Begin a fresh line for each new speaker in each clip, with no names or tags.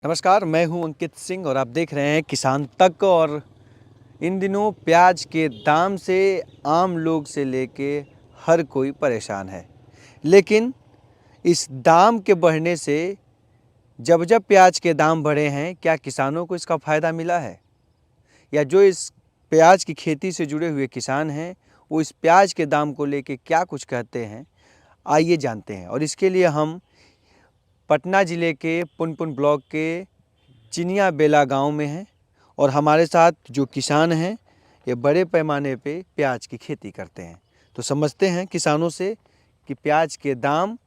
नमस्कार, मैं हूं अंकित सिंह और आप देख रहे हैं किसान तक। और इन दिनों प्याज के दाम से आम लोग से लेके हर कोई परेशान है। लेकिन इस दाम के बढ़ने से जब प्याज के दाम बढ़े हैं, क्या किसानों को इसका फ़ायदा मिला है? या जो इस प्याज की खेती से जुड़े हुए किसान हैं, वो इस प्याज के दाम को लेके क्या कुछ कहते हैं, आइए जानते हैं। और इसके लिए हम पटना ज़िले के पुनपुन ब्लॉक के चिनिया बेला गांव में हैं और हमारे साथ जो किसान हैं ये बड़े पैमाने पे प्याज की खेती करते हैं। तो समझते हैं किसानों से कि प्याज के दाम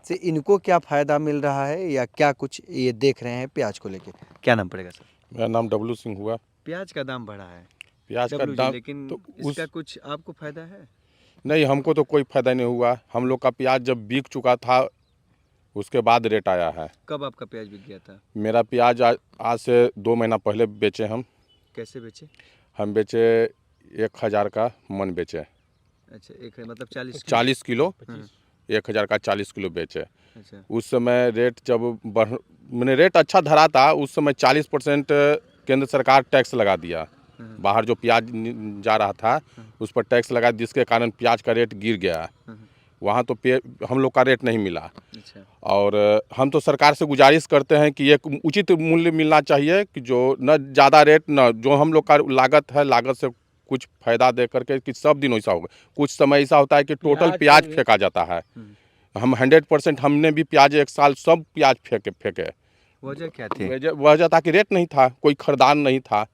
से इनको क्या फ़ायदा मिल रहा है या क्या कुछ ये देख रहे हैं प्याज को लेके। क्या नाम पड़ेगा सर?
मेरा नाम डब्लू सिंह हुआ।
प्याज का दाम बढ़ा है
प्याज का
डब्लू जी,
दाम
लेकिन
तो
इसका कुछ आपको फ़ायदा है?
नहीं, हमको तो कोई फ़ायदा नहीं हुआ। हम लोग का प्याज जब बिक चुका था उसके बाद रेट आया है।
कब आपका प्याज बिक गया था?
मेरा प्याज आज से 2 महीना पहले बेचे हम।
कैसे बेचे?
हम बेचे 1000 का मन बेचे।
अच्छा, एक है मतलब
40 किलो 1000 का 40 किलो बेचे।
अच्छा।
उस समय रेट जब मैंने रेट अच्छा धरा था, उस समय 40% केंद्र सरकार टैक्स लगा दिया। बाहर जो प्याज जा रहा था उस पर टैक्स लगा, जिसके कारण प्याज का रेट गिर गया। वहाँ तो हम लोग का रेट नहीं मिला।
अच्छा।
और हम तो सरकार से गुजारिश करते हैं कि एक उचित मूल्य मिलना चाहिए, कि जो न ज़्यादा रेट, न जो हम लोग का लागत है, लागत से कुछ फ़ायदा दे करके, कि सब दिन ऐसा होगा। कुछ समय ऐसा होता है कि टोटल प्याज फेंका जाता है। हम 100% हमने भी प्याज एक साल सब प्याज फेंके।
वजह क्या थी?
वजह था कि रेट नहीं था, कोई खरीदार नहीं था,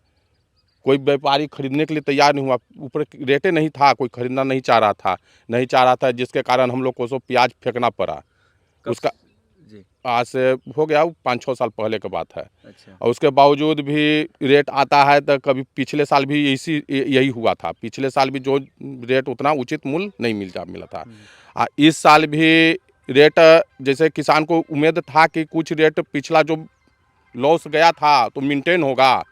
कोई व्यापारी खरीदने के लिए तैयार नहीं हुआ। ऊपर रेटे नहीं था, कोई खरीदना नहीं चाह रहा था, जिसके कारण हम लोग को सब प्याज फेंकना पड़ा। उसका
जी।
आज से हो गया 5-6 साल पहले की बात है।
अच्छा।
और उसके बावजूद भी रेट आता है तो कभी पिछले साल भी यही हुआ था। पिछले साल भी जो रेट उतना उचित मूल्य नहीं मिला था। इस साल भी रेट, जैसे किसान को उम्मीद था कि कुछ रेट पिछला जो लॉस गया था तो मेंटेन होगा,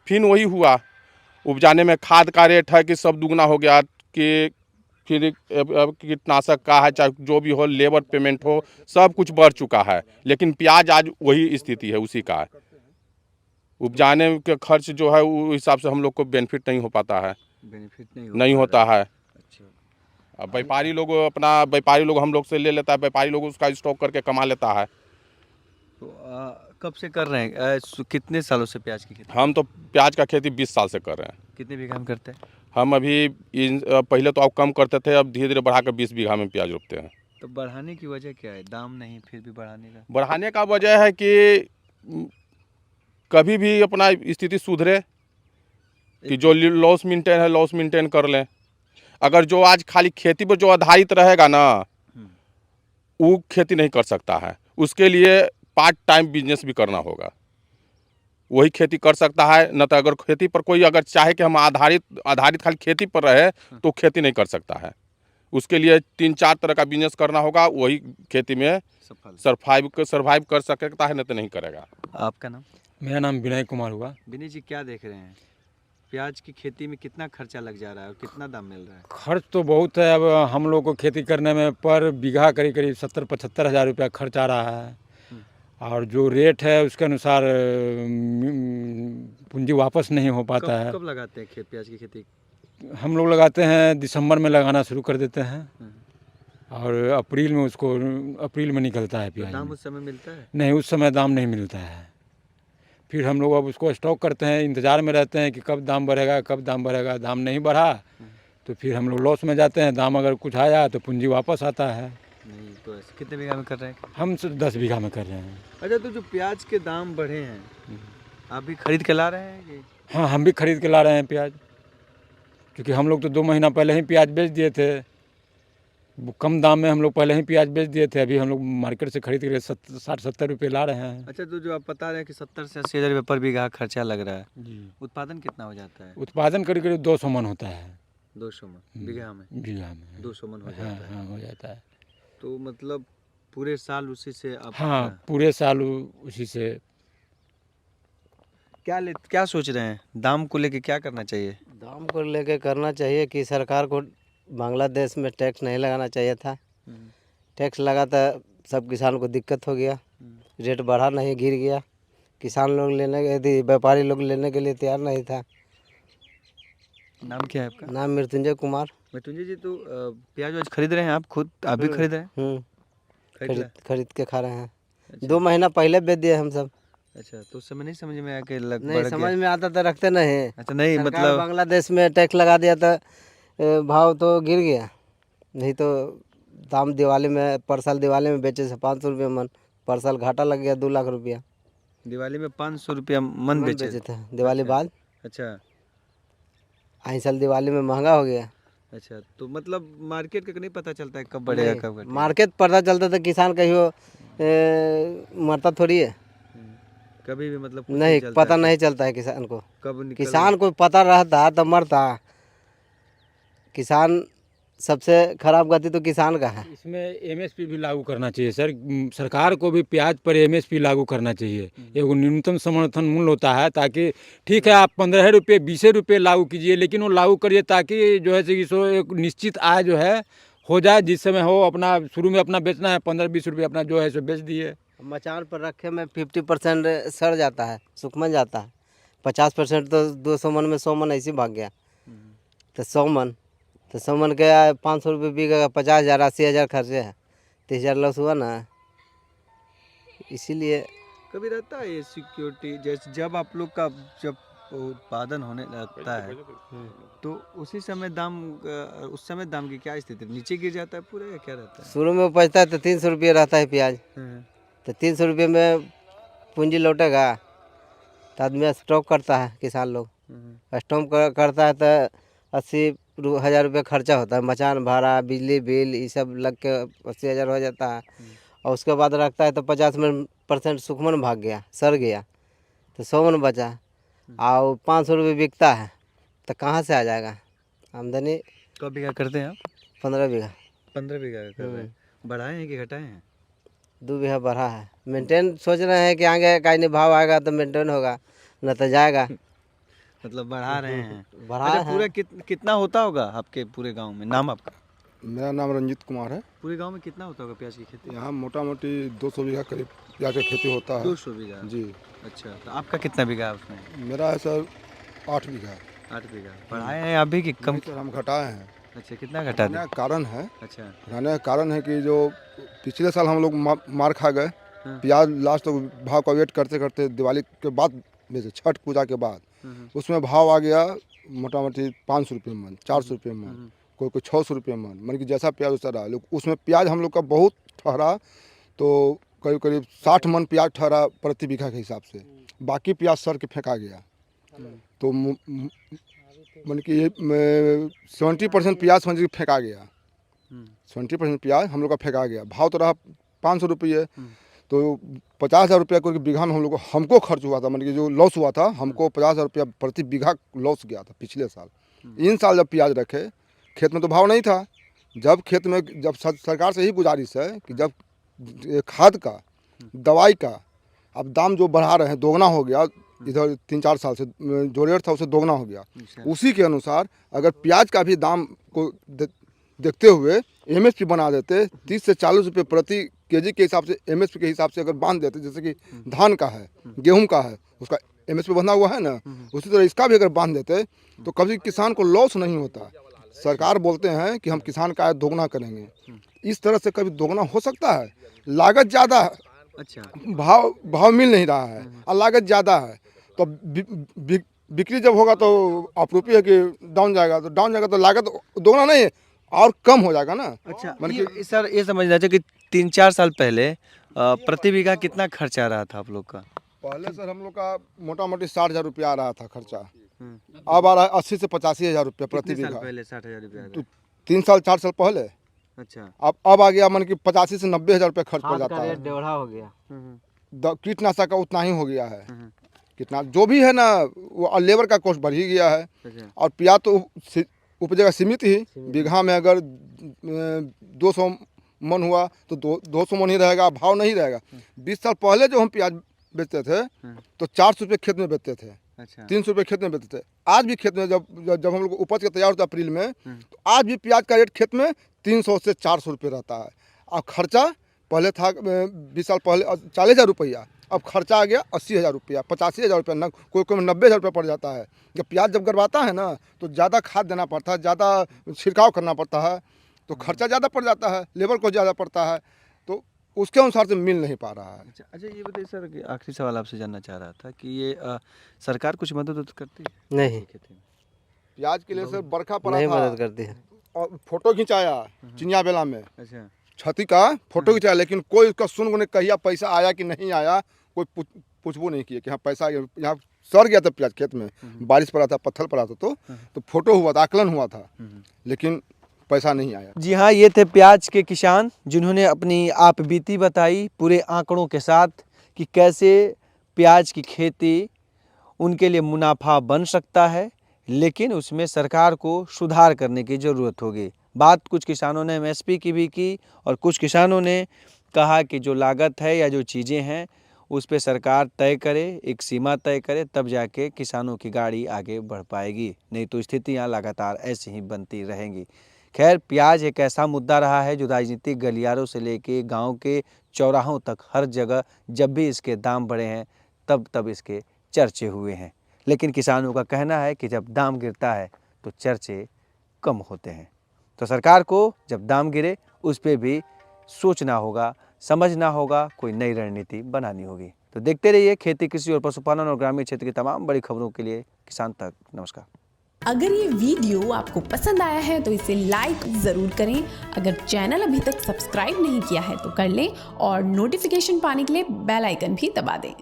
फिर वही हुआ। उपजाने में खाद का रेट है कि सब दुगना हो गया, कि फिर अब कीटनाशक का है, चाहे जो भी हो, लेबर पेमेंट हो, सब कुछ बढ़ चुका है। लेकिन प्याज आज वही स्थिति है, उसी का है। उपजाने के खर्च जो है उस हिसाब से हम लोग को बेनिफिट नहीं हो पाता है,
बेनिफिट
नहीं होता है।
अच्छा।
अब व्यापारी लोग हम लोग से ले लेता है, व्यापारी लोग उसका स्टॉक करके कमा लेता है।
तो कब से कर रहे हैं? कितने सालों से प्याज की खेती?
हम तो प्याज का खेती 20 साल से कर रहे हैं।
कितने बीघा में करते हैं?
हम अभी पहले तो आप कम करते थे, अब धीरे धीरे बढ़ाकर 20 बीघा में प्याज रोपते हैं।
तो बढ़ाने की वजह क्या है? दाम नहीं, फिर भी बढ़ाने का?
बढ़ाने का वजह है कि कभी भी अपना स्थिति सुधरे, कि जो लॉस मेंटेन कर लें। अगर जो आज खाली खेती पर जो आधारित रहेगा ना, वो खेती नहीं कर सकता है। उसके लिए पार्ट टाइम बिजनेस भी करना होगा, वही खेती कर सकता है। न तो अगर खेती पर कोई अगर चाहे कि हम आधारित खाली खेती पर रहे तो खेती नहीं कर सकता है। उसके लिए 3-4 तरह का बिजनेस करना होगा, वही खेती में सरवाइव कर सकता है, नहीं तो नहीं करेगा।
आपका नाम?
मेरा नाम विनय कुमार हुआ।
विनय जी, क्या देख रहे हैं? प्याज की खेती में कितना खर्चा लग जा रहा है और कितना दाम मिल रहा है?
खर्च तो बहुत है। अब हम लोग को खेती करने में पर बीघा करीब करीब 70-75 हज़ार रुपया खर्च आ रहा है। और जो रेट है उसके अनुसार पूंजी वापस नहीं हो पाता है।
कब लगाते हैं प्याज की खेती?
हम लोग लगाते हैं दिसंबर में लगाना शुरू कर देते हैं और अप्रैल में निकलता है प्याज।
दाम उस समय मिलता है?
नहीं, उस समय दाम नहीं मिलता है। फिर हम लोग अब उसको स्टॉक करते हैं, इंतज़ार में रहते हैं कि कब दाम बढ़ेगा। दाम नहीं बढ़ा तो फिर हम लोग लॉस में जाते हैं। दाम अगर कुछ आया तो पूंजी वापस आता है।
नहीं तो ऐसे कितने बीघा में कर रहे हैं?
हम 10 बीघा में कर रहे हैं।
अच्छा, तो जो प्याज के दाम बढ़े हैं, आप भी खरीद के ला रहे हैं कि?
हाँ, हम भी खरीद के ला रहे हैं प्याज, क्योंकि हम लोग तो 2 महीना पहले ही प्याज बेच दिए थे। कम दाम में हम लोग पहले ही प्याज बेच दिए थे। अभी हम लोग मार्केट से खरीद के 60-70 रुपये ला रहे हैं।
अच्छा, तो जो आप बता रहे हैं कि 70 से 80 हज़ार रुपये पर बीघा खर्चा लग रहा है,
जी।
उत्पादन कितना हो जाता है?
उत्पादन करीब करीब 200 मन होता है।
200 मन बीघा में? 200 मन हो जाता है।
हाँ, हो जाता है।
तो मतलब पूरे साल उसी से आप?
हाँ, पूरे साल उसी से।
क्या सोच रहे हैं दाम को लेके? क्या करना चाहिए?
दाम को लेके करना चाहिए कि सरकार को बांग्लादेश में टैक्स नहीं लगाना चाहिए था। टैक्स लगा तो सब किसान को दिक्कत हो गया, रेट बढ़ा नहीं, गिर गया। किसान लोग लेने के यदि व्यापारी लोग लेने के लिए तैयार नहीं था।
नाम क्या है आपका?
नाम मृत्युंजय कुमार।
मृत्युंजय जी, तो प्याज वाज खरीद रहे हैं आप खुद? आप भी खरीद रहे हैं? खरीद रहे हैं?
खरीद के खा रहे हैं।
अच्छा।
2 महीना पहले बेच दिए हम सब।
अच्छा, तो उस समय नहीं समझ में आया कि लग
नहीं
बढ़
समझ
गया?
में आता तो रखते नहीं।
अच्छा, नहीं
सरकार
मतलब
बांग्लादेश में टैक्स लगा दिया तो भाव तो गिर गया। नहीं तो दाम दिवाली में, पर साल दिवाली में बेचे से 500 रुपये मन, पर साल घाटा लग गया 2 लाख रुपया
दिवाली में 500 रुपया मन
मन
बेचे?
बेचे थे दिवाली
अच्छा।
बाद।
अच्छा।
आई साल दिवाली में महंगा हो गया।
अच्छा, तो मतलब मार्केट का नहीं पता चलता है कब बढ़ेगा
नहीं,
कब घटेगा?
मार्केट पता चलता तो किसान कहियो मरता थोड़ी है।
कभी भी मतलब कुछ
नहीं
चलता
पता
है,
नहीं चलता है किसान को।
कब निकल
किसान को पता रहता तो मरता। किसान सबसे खराब गति तो किसान का है।
इसमें एमएसपी भी लागू करना चाहिए सर। सरकार को भी प्याज पर एमएसपी लागू करना चाहिए। एगो न्यूनतम समर्थन मूल्य होता है, ताकि ठीक है आप 15 रुपये 20 रुपये लागू कीजिए, लेकिन वो लागू करिए ताकि जो है कि सो एक निश्चित आय जो है हो जाए, जिस समय हो अपना शुरू में अपना बेचना है 15-20 रुपये अपना जो है सो बेच दिए।
मचान पर रखे में 50% सड़ जाता है, सुखमन जाता है। 50% तो 200 मन में 100 मन ऐसे भाग गया। तो 100 मन के 500 रुपये बिकेगा, 50,000 80,000 खर्चे है, 30,000 लॉस हुआ ना। इसीलिए
कभी रहता है ये सिक्योरिटी, जैसे जब आप लोग का जब उत्पादन होने लगता है तो उसी समय दाम उस समय दाम की क्या स्थिति, नीचे गिर जाता है पूरा या क्या रहता
शुरू में उपजता है तो 300 रुपये रहता है प्याज।
है?
तो 300 रुपये में पूंजी लौटेगा तो आदमी स्टॉक करता है। किसान लोग स्टॉक करता है तो 80,000 रुपये खर्चा होता है। मचान भाड़ा, बिजली बिल, ये सब लग के 80,000 हो जाता है। और उसके बाद रखता है तो 50% सुखमन भाग गया, सड़ गया, तो 100 मन बचा। और 500 रुपये बिकता है तो कहाँ से आ जाएगा आमदनी?
कब बीघा करते हैं आप?
15 बीघा।
15 बीघा का कर रहे हैं। बढ़ाए हैं कि घटाए हैं?
2 बीघा बढ़ा है। मेंटेन सोच रहे हैं कि आगे का नहीं भाव आएगा तो मेंटेन होगा, न तो जाएगा।
मतलब बढ़ा रहे हैं।
बढ़ा
अच्छा,
है।
पूरा कितना होता होगा आपके पूरे गांव में? नाम आपका?
मेरा नाम रंजीत कुमार है।
पूरे गांव में कितना होता होगा प्याज की खेती?
यहाँ मोटा मोटी 200 बीघा करीब प्याज की खेती होता है।
200 बीघा?
जी।
अच्छा, तो आपका कितना बीघा है उसमें?
मेरा है सर 8 बीघा।
8 बीघा। बढ़ाए हैं अभी कि कम?
नहीं सर, हम घटाए हैं।
अच्छा, कितना घटा
घटाने
दिया?
का कारण है,
अच्छा।
घटाने का कारण है कि जो पिछले साल हम लोग मार खा गए।
हाँ।
प्याज लास्ट भाव का वेट करते करते दिवाली के बाद बेचे, छठ पूजा के बाद उसमें भाव आ गया मोटा मोटी 500 रुपये मन, 400 रुपये मन, कोई 600 रुपये मन, मान कि जैसा प्याज वैसा रहा। उसमें प्याज हम लोग का बहुत ठहरा, तो करीब करीब 60 मन प्याज ठहरा प्रति बीघा के हिसाब से। बाकी प्याज सर के फेंका गया। तो मान कि 70% प्याज समझ के फेंका गया। 70% प्याज हम लोग का फेंका गया। भाव तो रहा 500 रुपये, तो 50,000 रुपया कोई बीघा में हमको खर्च हुआ था। मान कि जो लॉस हुआ था हमको 50,000 रुपया प्रति बीघा लॉस गया था पिछले साल। इन साल जब प्याज रखे, खेत में तो भाव नहीं था। जब खेत में, जब सरकार से ही गुजारिश है कि जब खाद का, दवाई का अब दाम जो बढ़ा रहे हैं, दोगुना हो गया इधर 3-4 साल से, जो रेट था उसे दोगुना हो गया। उसी के अनुसार अगर प्याज का भी दाम को देखते हुए एमएसपी बना देते, 30 से 40 रुपये प्रति केजी के हिसाब से, एमएसपी के हिसाब से अगर बांध देते, जैसे कि धान का है, गेहूं का है, उसका एमएसपी बंधा हुआ है ना, उसी तरह इसका भी अगर बांध देते तो कभी किसान को लॉस नहीं होता। सरकार बोलते हैं कि हम किसान का आय दोगुना करेंगे, इस तरह से कभी दोगुना हो सकता है? लागत ज़्यादा है।
अच्छा।
भाव मिल नहीं रहा है और लागत ज़्यादा है, तो बिक्री जब होगा तो अप्रूपी है कि डाउन जाएगा, तो लागत दोगुना नहीं है और कम हो जाएगा ना।
अच्छा,
मतलब
सर ये समझना चाहिए कि 3-4 साल पहले प्रति बीघा कितना खर्चा आ रहा था आप लोग का?
पहले सर हम लोग का मोटा मोटी 60,000 रुपया आ रहा था खर्चा। अब आ रहा है 80 से 85,000 रुपया प्रति
कितने साल
बीघा।
पहले 60,000 रुपया?
तो 3 साल 4 साल पहले।
अच्छा।
अब आ गया मान कि 85 से 90,000 रुपया खर्च पड़ जाता है।
डेढ़ा हो गया।
कीटनाशक का उतना ही हो गया है। कितना जो भी है ना, वो लेबर का कॉस्ट बढ़ ही गया है। और प्याज तो उपजेगा सीमित ही, बीघा में अगर 200 मन हुआ तो 200 मन ही रहेगा, भाव नहीं रहेगा। 20 साल पहले जो हम प्याज बेचते थे तो 400 रुपये खेत में बेचते थे।
अच्छा।
300 रुपये खेत में बेचते थे। आज भी खेत में जब हम लोग उपज के तैयार होता है अप्रैल में, तो आज भी प्याज का रेट खेत में 300 से 400 रुपये रहता है। और खर्चा पहले था 20 साल पहले 40,000 रुपया, अब खर्चा आ गया 80,000 रुपया, 85,000 रुपया, न कोई 90,000 रुपया पड़ जाता है। जब प्याज जब गरबाता है ना तो ज़्यादा खाद देना पड़ता है, ज़्यादा छिड़काव करना पड़ता है, तो खर्चा ज़्यादा पड़ जाता है, लेबर को ज़्यादा पड़ता है, तो उसके अनुसार से मिल नहीं पा रहा है।
अच्छा, ये बताइए सर कि आखिरी सवाल आपसे जानना चाह रहा था कि ये सरकार कुछ मदद करती है
नहीं,
खेती में?
प्याज के लिए सर बरखा पड़ा
नहीं
था
मदद करती है।
और फोटो खिंचाया चिनिया बेला में,
अच्छा,
क्षति का फोटो खिंचाया, लेकिन कोई उसका सुन ने कहिया पैसा आया कि नहीं आया, कोई पूछबो नहीं किया कि हाँ पैसा यहाँ सड़ गया था प्याज खेत में, बारिश पड़ा था, पत्थर पड़ा था, तो फोटो हुआ था, आकलन हुआ था, लेकिन पैसा नहीं आया।
जी हाँ, ये थे प्याज के किसान जिन्होंने अपनी आप बीती बताई पूरे आंकड़ों के साथ कि कैसे प्याज की खेती उनके लिए मुनाफा बन सकता है, लेकिन उसमें सरकार को सुधार करने की ज़रूरत होगी। बात कुछ किसानों ने एमएसपी की भी की और कुछ किसानों ने कहा कि जो लागत है या जो चीज़ें हैं उस पे सरकार तय करे, एक सीमा तय करे, तब जाके किसानों की गाड़ी आगे बढ़ पाएगी, नहीं तो स्थितियाँ लगातार ऐसी ही बनती रहेंगी। खैर, प्याज एक ऐसा मुद्दा रहा है जो राजनीतिक गलियारों से लेके गांव के चौराहों तक हर जगह जब भी इसके दाम बढ़े हैं तब इसके चर्चे हुए हैं, लेकिन किसानों का कहना है कि जब दाम गिरता है तो चर्चे कम होते हैं। तो सरकार को जब दाम गिरे उस पर भी सोचना होगा, समझना होगा, कोई नई रणनीति बनानी होगी। तो देखते रहिए खेती, कृषि और पशुपालन और ग्रामीण क्षेत्र की तमाम बड़ी खबरों के लिए किसान तक। नमस्कार।
अगर ये वीडियो आपको पसंद आया है तो इसे लाइक ज़रूर करें। अगर चैनल अभी तक सब्सक्राइब नहीं किया है तो कर लें और नोटिफिकेशन पाने के लिए बेल आइकन भी दबा दें।